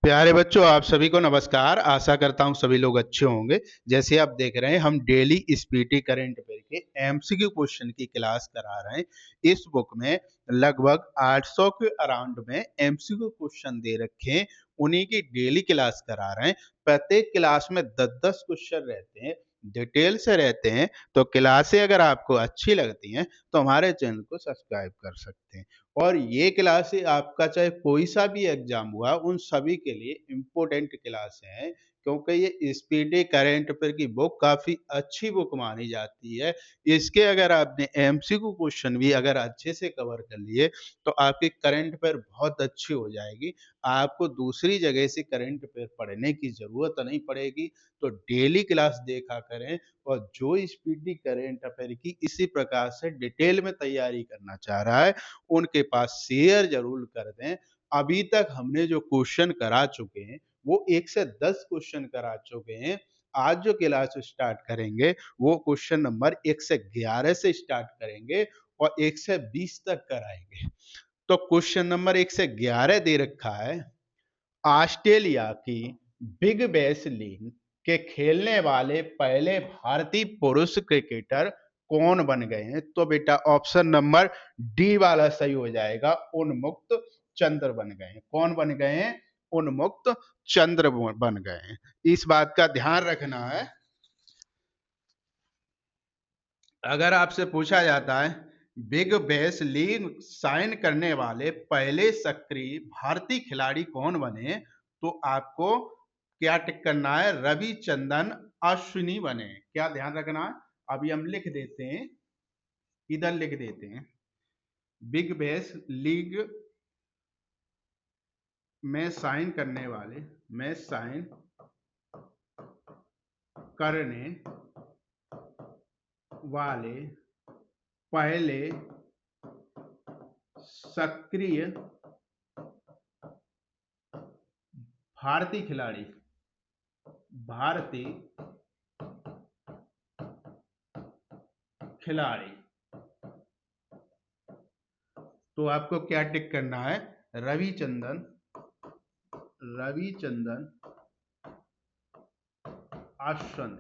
प्यारे बच्चों, आप सभी को नमस्कार। आशा करता हूँ सभी लोग अच्छे होंगे। जैसे आप देख रहे हैं, हम डेली स्पीडी करंट अफेयर के एमसीक्यू क्वेश्चन की क्लास करा रहे हैं। इस बुक में लगभग 800 के अराउंड में एमसीक्यू क्वेश्चन दे रखे हैं, उन्हीं की डेली क्लास करा रहे हैं। प्रत्येक क्लास में 10-10 क्वेश्चन रहते हैं, डिटेल से रहते हैं। तो क्लासें अगर आपको अच्छी लगती हैं तो हमारे चैनल को सब्सक्राइब कर सकते हैं। और ये क्लासें आपका चाहे कोई सा भी एग्जाम हुआ, उन सभी के लिए इम्पोर्टेंट क्लासें हैं, क्योंकि ये स्पीडी करंट अफेयर की बुक काफी अच्छी बुक मानी जाती है। इसके अगर आपने एमसीक्यू क्वेश्चन भी अगर अच्छे से कवर कर लिए तो आपकी करंट अफेयर बहुत अच्छी हो जाएगी। आपको दूसरी जगह से करंट अफेयर पढ़ने की जरूरत नहीं पड़ेगी। तो डेली क्लास देखा करें, और जो स्पीडी करंट अफेयर की इसी प्रकार से डिटेल में तैयारी करना चाह रहा है, उनके पास शेयर जरूर कर दें। अभी तक हमने जो क्वेश्चन करा चुके हैं, वो 1 से 10 क्वेश्चन करा चुके हैं। आज जो क्लास स्टार्ट करेंगे, वो क्वेश्चन नंबर 1 से 11 से स्टार्ट करेंगे और 1 से 20 तक कराएंगे। तो क्वेश्चन नंबर 1 से 11 दे रखा है, ऑस्ट्रेलिया की बिग बैश लीग के खेलने वाले पहले भारतीय पुरुष क्रिकेटर कौन बन गए हैं? तो बेटा ऑप्शन नंबर डी वाला सही हो जाएगा, उन्मुक्त चंद्र बन गए हैं। कौन बन गए हैं? उन्मुक्त चंद्र बन गए हैं। इस बात का ध्यान रखना है। अगर आपसे पूछा जाता है बिग बैश लीग साइन करने वाले पहले सक्रिय भारतीय खिलाड़ी कौन बने, तो आपको क्या टिक करना है? रविचंद्रन अश्विनी बने। क्या ध्यान रखना है? अभी हम लिख देते हैं, इधर लिख देते हैं, बिग बैश लीग में साइन करने वाले, में साइन करने वाले पहले सक्रिय भारतीय खिलाड़ी, भारतीय खिलाड़ी, तो आपको क्या टिक करना है? रविचंद्रन, रविचंद्रन अश्विन।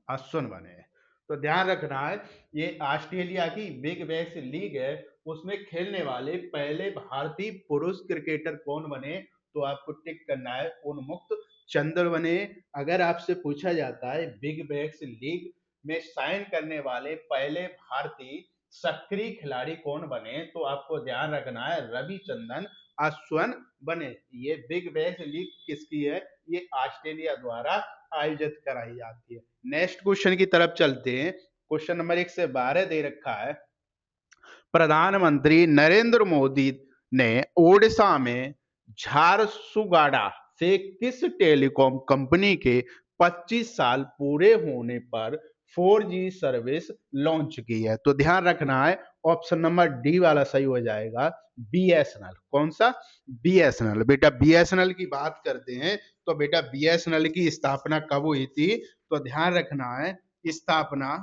अश्विन बने। तो ध्यान रखना है, ये ऑस्ट्रेलिया की बिग बैश लीग है, उसमें खेलने वाले पहले भारतीय पुरुष क्रिकेटर कौन बने, तो आपको टिक करना है उन्मुक्त चंद्र बने। अगर आपसे पूछा जाता है बिग बैश लीग में साइन करने वाले पहले भारतीय सक्रिय खिलाड़ी कौन बने, तो आपको ध्यान रखना है रविचंद्रन अश्विन बने। ये बिग बैश लीग किसकी है? ये ऑस्ट्रेलिया द्वारा आयोजित कराई जाती है। नेक्स्ट क्वेश्चन की तरफ चलते हैं। क्वेश्चन नंबर 1 से 12 दे रखा है, प्रधानमंत्री नरेंद्र मोदी ने ओडिशा में झारसुगुड़ा से किस टेलीकॉम कंपनी के 25 साल पूरे होने पर 4G सर्विस लॉन्च की है? तो ध्यान रखना है, ऑप्शन नंबर डी वाला सही हो जाएगा, बीएसएनएल। कौन सा? बीएसएनएल। बेटा बीएसएनएल की बात करते हैं, तो बेटा बीएसएनएल की स्थापना कब हुई थी? तो ध्यान रखना है, स्थापना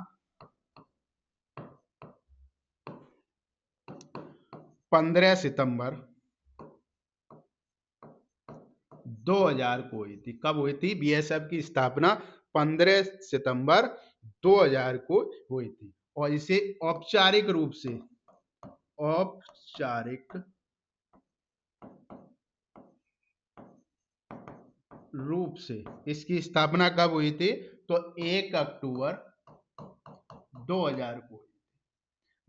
15 सितंबर 2000 को हुई थी। कब हुई थी? बीएसएफ की स्थापना 15 सितंबर 2000 को हुई थी। और इसे औपचारिक रूप से, औपचारिक रूप से इसकी स्थापना कब हुई थी? तो 1 अक्टूबर 2000 को हुई।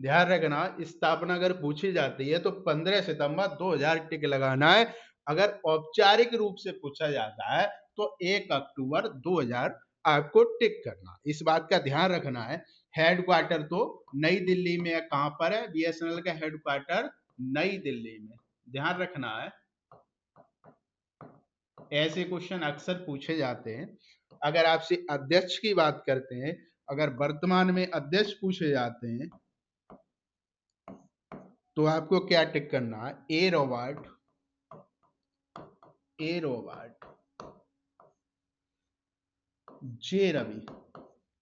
ध्यान रखना, स्थापना अगर पूछी जाती है तो 15 सितंबर 2000 टिक लगाना है। अगर औपचारिक रूप से पूछा जाता है तो 1 अक्टूबर 2000 आपको टिक करना। इस बात का ध्यान रखना है। हेडक्वार्टर तो नई दिल्ली में है। कहां पर है बीएसएनएल का हेडक्वार्टर? नई दिल्ली में। ध्यान रखना है, ऐसे क्वेश्चन अक्सर पूछे जाते हैं। अगर आपसे अध्यक्ष की बात करते हैं, अगर वर्तमान में अध्यक्ष पूछे जाते हैं, तो आपको क्या टिक करना है? ए रॉबर्ट, ए रॉबर्ट, जे रवि।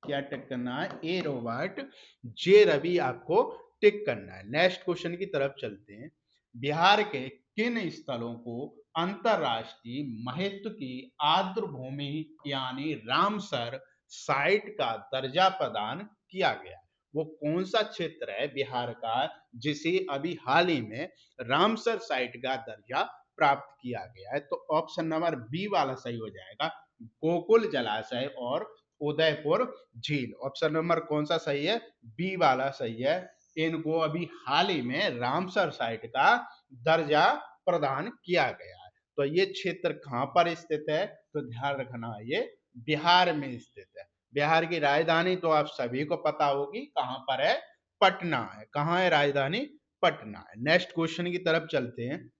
क्या टिक करना है? ए रॉबर्ट, जे रवि आपको टिक करना है। नेक्स्ट क्वेश्चन की तरफ चलते हैं। बिहार के किन स्थलों को अंतरराष्ट्रीय महत्व की आर्द्रभूमि यानी रामसर साइट का दर्जा प्रदान किया गया है? वो कौन सा क्षेत्र है बिहार का जिसे अभी हाल ही में रामसर साइट का दर्जा प्राप्त किया गया है? तो ऑप्शन नंबर बी वाला सही हो जाएगा, गोकुल जलाशय और उदयपुर झील। ऑप्शन नंबर कौन सा सही है? बी वाला सही है। इनको अभी हाल ही में रामसर साइट का दर्जा प्रदान किया गया है। तो ये क्षेत्र कहां पर स्थित है? तो ध्यान रखना, ये बिहार में स्थित है। बिहार की राजधानी तो आप सभी को पता होगी, कहां पर है? पटना है। कहां है राजधानी? पटना है। नेक्स्ट क्वेश्चन की तरफ चलते हैं।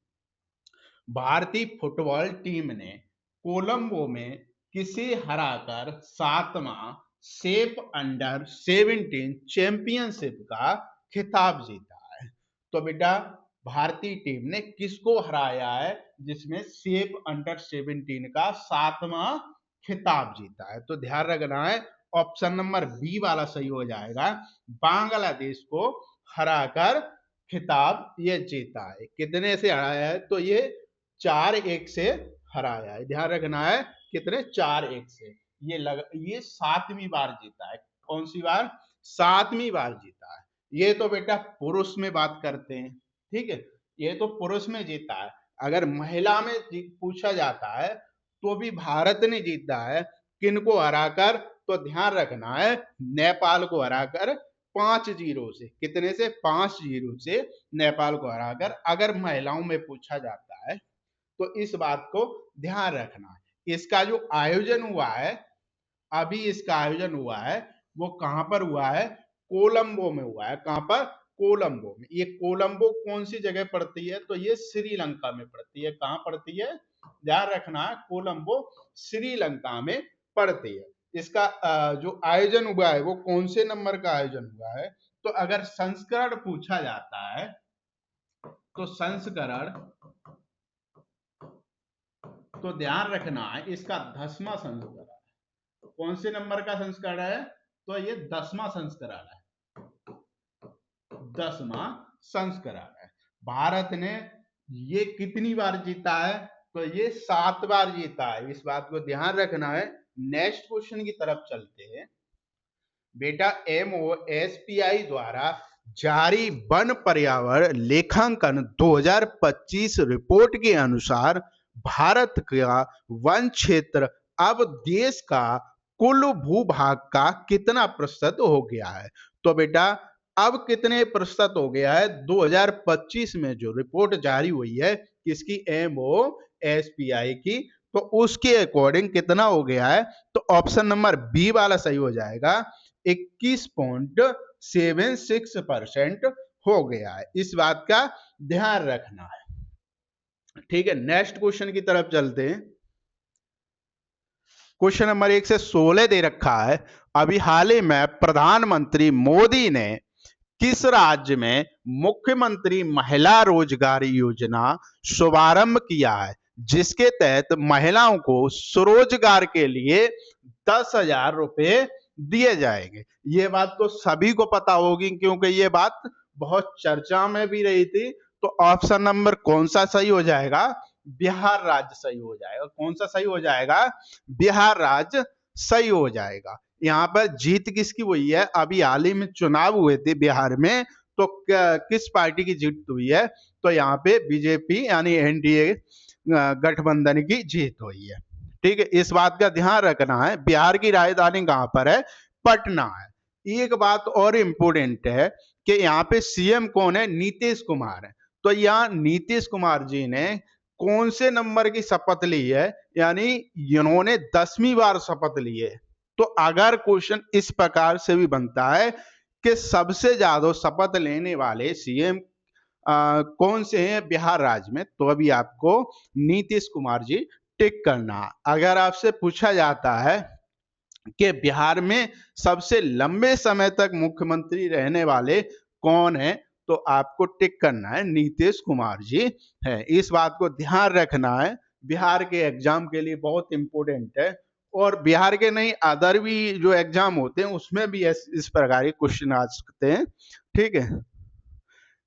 भारतीय फुटबॉल टीम ने कोलंबो में किसे हराकर 7वां सेफ अंडर 17 चैंपियनशिप का खिताब जीता है? तो बेटा भारतीय टीम ने किसको हराया है जिसमें सेफ अंडर 17 का 7वां खिताब जीता है? तो ध्यान रखना है, ऑप्शन नंबर बी वाला सही हो जाएगा, बांग्लादेश को हराकर खिताब ये जीता है। कितने से हराया है? तो ये 4-1 से हराया है। ध्यान रखना है, कितने? 4-1 से। ये 7वीं बार जीता है। कौन सी बार? 7वीं बार जीता है। ये तो बेटा पुरुष में बात करते हैं, ठीक है, ये तो पुरुष में जीता है। अगर महिला में पूछा जाता है तो भी भारत ने जीता है। किनको हराकर? तो ध्यान रखना है, नेपाल को हराकर 5-0 से। कितने से? 5-0 से नेपाल को हराकर। अगर महिलाओं में पूछा जाता है तो इस बात को ध्यान रखना है। इसका जो आयोजन हुआ है, अभी इसका आयोजन हुआ है, वो कहां पर हुआ है? कोलंबो में हुआ है। कहां पर? कोलंबो में। ये कोलंबो कौन सी जगह पड़ती है? तो ये श्रीलंका में पड़ती है। कहां पड़ती है? ध्यान रखना है, कोलंबो श्रीलंका में पड़ती है। इसका जो आयोजन हुआ है वो कौन से नंबर का आयोजन हुआ है? तो अगर संस्करण पूछा जाता है तो संस्करण, तो ध्यान रखना है इसका 10वां संस्करण है। कौन से नंबर का संस्करण है? तो ये 10वां संस्करण है। 10वां संस्करण है। भारत ने ये कितनी बार जीता है? तो ये 7 बार जीता है। इस बात को ध्यान रखना है। नेक्स्ट क्वेश्चन की तरफ चलते हैं। बेटा MOSPI द्वारा जारी वन पर्यावरण लेखांकन 2025 रिपोर्ट के अनुसार भारत का वन क्षेत्र अब देश का कुल भूभाग का कितना प्रतिशत हो गया है? तो बेटा अब कितने प्रतिशत हो गया है? 2025 में जो रिपोर्ट जारी हुई है, किसकी? MOSPI की। तो उसके अकॉर्डिंग कितना हो गया है? तो ऑप्शन नंबर बी वाला सही हो जाएगा, 21.76% हो गया है। इस बात का ध्यान रखना है, ठीक है। नेक्स्ट क्वेश्चन की तरफ चलते हैं। क्वेश्चन नंबर 1 से 16 दे रखा है। अभी हाल ही में प्रधानमंत्री मोदी ने किस राज्य में मुख्यमंत्री महिला रोजगार योजना शुभारंभ किया है जिसके तहत महिलाओं को स्वरोजगार के लिए 10,000 रुपए दिए जाएंगे? ये बात तो सभी को पता होगी क्योंकि ये बात बहुत चर्चा में भी रही थी। तो ऑप्शन नंबर कौन सा सही हो जाएगा? बिहार राज्य सही हो जाएगा। कौन सा सही हो जाएगा? बिहार राज्य सही हो जाएगा। यहाँ पर जीत किसकी हुई है? अभी हाल ही में चुनाव हुए थे बिहार में, तो किस पार्टी की जीत हुई है? तो यहाँ पे बीजेपी यानी NDA गठबंधन की जीत हुई है, ठीक है। इस बात का ध्यान रखना है। बिहार की राजधानी कहां पर है? पटना है। एक बात और इम्पोर्टेंट है कि यहाँ पे CM कौन है? नीतीश कुमार है। तो यहाँ नीतीश कुमार जी ने कौन से नंबर की शपथ ली है? यानी इन्होंने 10वीं बार शपथ ली है। तो अगर क्वेश्चन इस प्रकार से भी बनता है कि सबसे ज्यादा शपथ लेने वाले CM कौन से हैं बिहार राज्य में, तो अभी आपको नीतीश कुमार जी टिक करना। अगर आपसे पूछा जाता है कि बिहार में सबसे लंबे समय तक मुख्यमंत्री रहने वाले कौन है, तो आपको टिक करना है, नीतीश कुमार जी है। इस बात को ध्यान रखना है, बिहार के एग्जाम के लिए बहुत इंपॉर्टेंट है। और बिहार के नहीं, अदर भी जो एग्जाम होते हैं उसमें भी इस प्रकार के क्वेश्चन आ सकते हैं, ठीक है।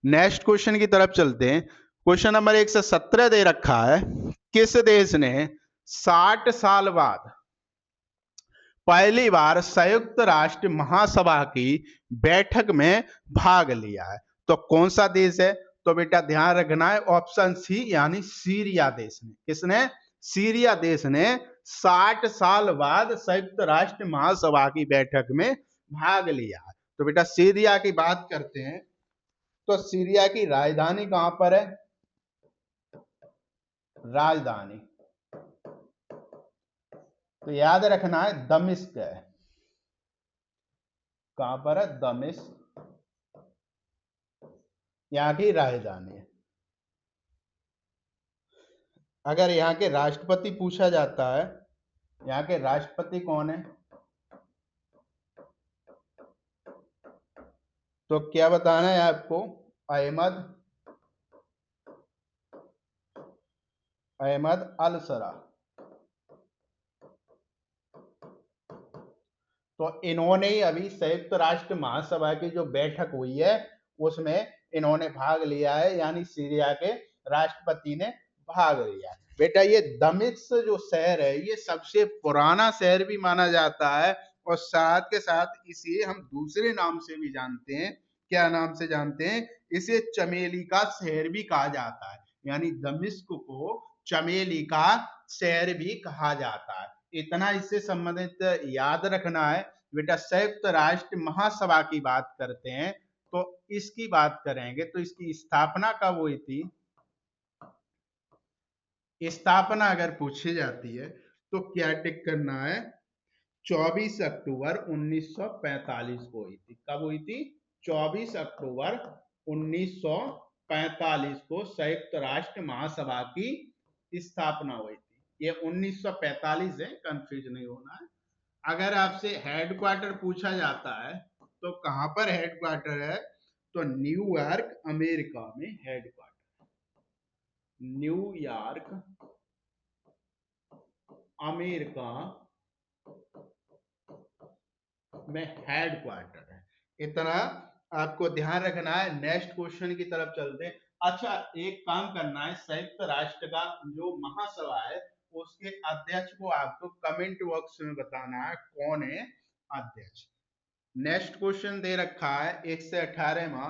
नेक्स्ट क्वेश्चन की तरफ चलते हैं। क्वेश्चन नंबर 117 दे रखा है, किस देश ने 60 साल बाद पहली बार संयुक्त राष्ट्र महासभा की बैठक में भाग लिया है? तो कौन सा देश है? तो बेटा ध्यान रखना है, ऑप्शन सी यानी सीरिया देश ने। किसने? सीरिया देश ने 60 साल बाद संयुक्त राष्ट्र महासभा की बैठक में भाग लिया है। तो बेटा सीरिया की बात करते हैं, तो सीरिया की राजधानी कहां पर है? राजधानी तो याद रखना है दमिश्क है। कहां पर है? दमिश्क यहाँ की राजधानी है। अगर यहाँ के राष्ट्रपति पूछा जाता है, यहाँ के राष्ट्रपति कौन है, तो क्या बताना है आपको? अहमद अल सरा। तो इन्होंने ही अभी संयुक्त राष्ट्र महासभा की जो बैठक हुई है उसमें इन्होंने भाग लिया है, यानी सीरिया के राष्ट्रपति ने भाग लिया है। बेटा ये दमिश्क जो शहर है ये सबसे पुराना शहर भी माना जाता है, और साथ के साथ इसे हम दूसरे नाम से भी जानते हैं। क्या नाम से जानते हैं? इसे चमेली का शहर भी कहा जाता है, यानी दमिश्क को चमेली का शहर भी कहा जाता है। इतना इससे संबंधित याद रखना है। बेटा संयुक्त राष्ट्र महासभा की बात करते हैं, तो इसकी बात करेंगे तो इसकी स्थापना कब हुई थी? स्थापना अगर पूछी जाती है तो क्या टिक करना है? 24 अक्टूबर 1945 को हुई थी। कब हुई थी? 24 अक्टूबर 1945 को संयुक्त राष्ट्र महासभा की स्थापना हुई थी। ये 1945 है, कंफ्यूज नहीं होना है। अगर आपसे हेडक्वार्टर पूछा जाता है तो कहां पर हेडक्वार्टर है? तो न्यूयॉर्क अमेरिका में हेडक्वार्टर। न्यूयॉर्क अमेरिका में हेडक्वार्टर है। इतना आपको ध्यान रखना है। नेक्स्ट क्वेश्चन की तरफ चलते हैं। अच्छा, एक काम करना है, संयुक्त राष्ट्र का जो महासभा है उसके अध्यक्ष को आपको कमेंट बॉक्स में बताना है कौन है अध्यक्ष। नेक्स्ट क्वेश्चन दे रखा है 118वां,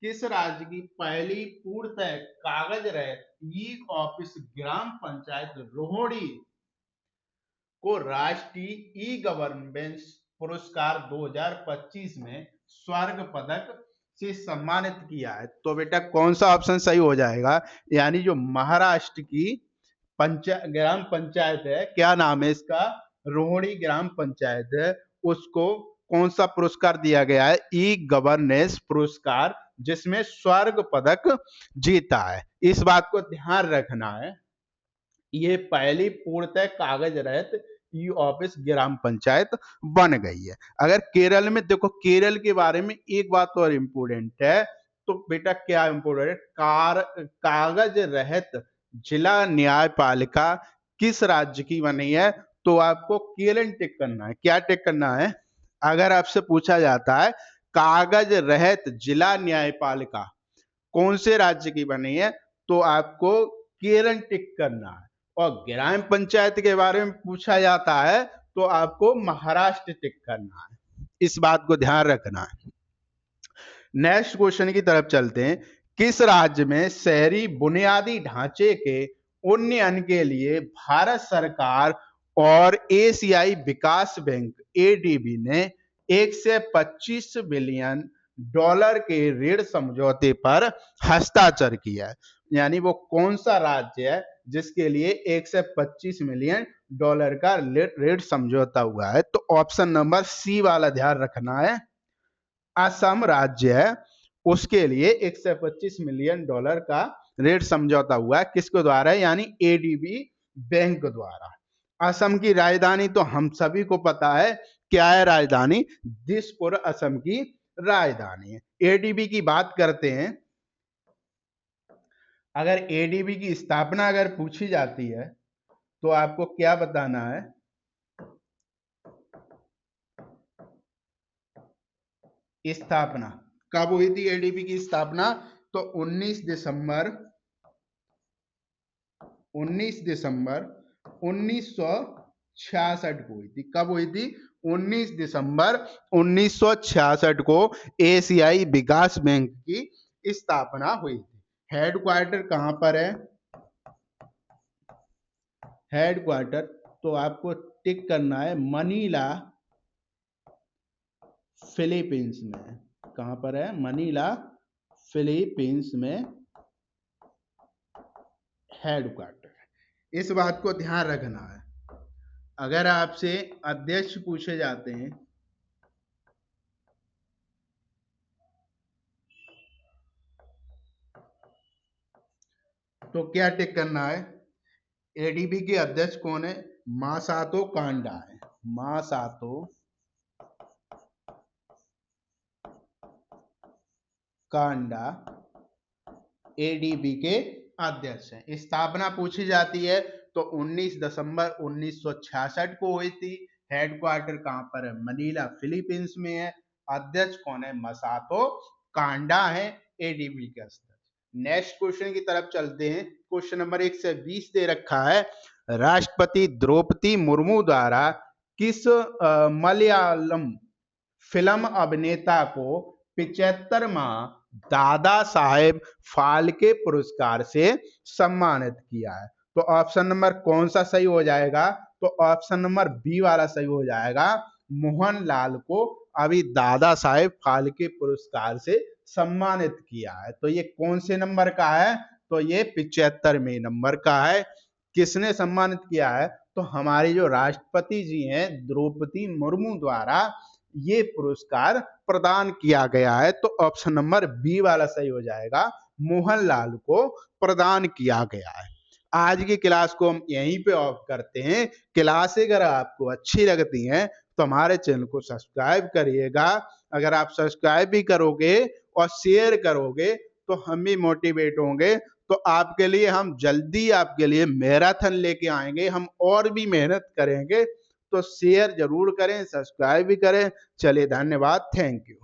किस राज्य की पहली पूर्णतः कागज रहित ई ऑफिस ग्राम पंचायत रोहिणी को राष्ट्रीय ई गवर्नेंस पुरस्कार 2025 में स्वर्ण पदक से सम्मानित किया है? तो बेटा कौन सा ऑप्शन सही हो जाएगा? यानी जो महाराष्ट्र की ग्राम पंचायत है, क्या नाम है इसका? रोहिणी ग्राम पंचायत है, उसको कौन सा पुरस्कार दिया गया है? ई गवर्नेंस पुरस्कार, जिसमें स्वर्ण पदक जीता है। इस बात को ध्यान रखना है, ये पहली पूर्णतः कागज रहित ई ऑफिस ग्राम पंचायत बन गई है। अगर केरल में देखो, केरल के बारे में एक बात और इम्पोर्टेंट है, तो बेटा क्या इम्पोर्टेंट है? कागज रहित जिला न्यायपालिका किस राज्य की बनी है? तो आपको केरल टिक करना है। क्या टिक करना है? अगर आपसे पूछा जाता है कागज रहित जिला न्यायपालिका कौन से राज्य की बनी है, तो आपको केरल टिक करना है। और ग्राम पंचायत के बारे में पूछा जाता है तो आपको महाराष्ट्र टिक करना है। इस बात को ध्यान रखना है। नेक्स्ट क्वेश्चन की तरफ चलते हैं। किस राज्य में शहरी बुनियादी ढांचे के उन्नयन के लिए भारत सरकार और एशियाई विकास बैंक एडीबी ने 125 बिलियन डॉलर के ऋण समझौते पर हस्ताक्षर किया है? यानी वो कौन सा राज्य है जिसके लिए 125 मिलियन डॉलर का ऋण समझौता हुआ है? तो ऑप्शन नंबर सी वाला ध्यान रखना है। असम राज्य है, उसके लिए 125 मिलियन डॉलर का ऋण समझौता हुआ है। किसके द्वारा? यानी एडीबी बैंक द्वारा। असम की राजधानी तो हम सभी को पता है, क्या है राजधानी? दिसपुर असम की राजधानी है। एडीबी की बात करते हैं। अगर एडीबी की स्थापना अगर पूछी जाती है तो आपको क्या बताना है? स्थापना कब हुई थी एडीबी की स्थापना? तो 19 दिसंबर 1966 को हुई थी। कब हुई थी? 19 दिसंबर 1966 को एशियाई विकास बैंक की स्थापना हुई थी। हेडक्वार्टर कहां पर है? हेडक्वार्टर तो आपको टिक करना है मनीला, फिलीपींस में। कहां पर है? मनीला, फिलीपींस में हेडक्वार्टर। इस बात को ध्यान रखना है, अगर आपसे अध्यक्ष पूछे जाते हैं तो क्या टिक करना है? एडीबी के अध्यक्ष कौन है? मासातो कांडा है। मासातो कांडा एडीबी के अध्यक्ष हैं। स्थापना पूछी जाती है तो 19 दिसंबर 1966 को हुई थी। हेडक्वार्टर कहां पर है? मनीला, फिलीपींस में है। अध्यक्ष कौन है? मसातो कांडा है एडीबी के अध्यक्ष। नेक्स्ट क्वेश्चन की तरफ चलते हैं। क्वेश्चन नंबर 1 से 20 दे रखा है, राष्ट्रपति द्रौपदी मुर्मू द्वारा किस मलयालम फिल्म अभिनेता को 75वां दादा साहेब फाल्के पुरस्कार से सम्मानित किया है? तो ऑप्शन नंबर कौन सा सही हो जाएगा? तो ऑप्शन नंबर बी वाला सही हो जाएगा। मोहनलाल को अभी दादा साहेब फाल्के पुरस्कार से सम्मानित किया है। तो ये कौन से नंबर का है? तो ये 75वें नंबर का है। किसने सम्मानित किया है? तो हमारी जो राष्ट्रपति जी हैं द्रौपदी मुर्मू द्वारा ये पुरस्कार प्रदान किया गया है। तो ऑप्शन नंबर बी वाला सही हो जाएगा, मोहनलाल को प्रदान किया गया है। आज की क्लास को हम यहीं पे ऑफ करते हैं। क्लास अगर आपको अच्छी लगती हैं तो हमारे चैनल को सब्सक्राइब करिएगा। अगर आप सब्सक्राइब भी करोगे और शेयर करोगे तो हम भी मोटिवेट होंगे। तो आपके लिए हम जल्दी आपके लिए मैराथन लेके आएंगे, हम और भी मेहनत करेंगे। तो शेयर जरूर करें, सब्सक्राइब भी करें। चलिए, धन्यवाद, थैंक यू।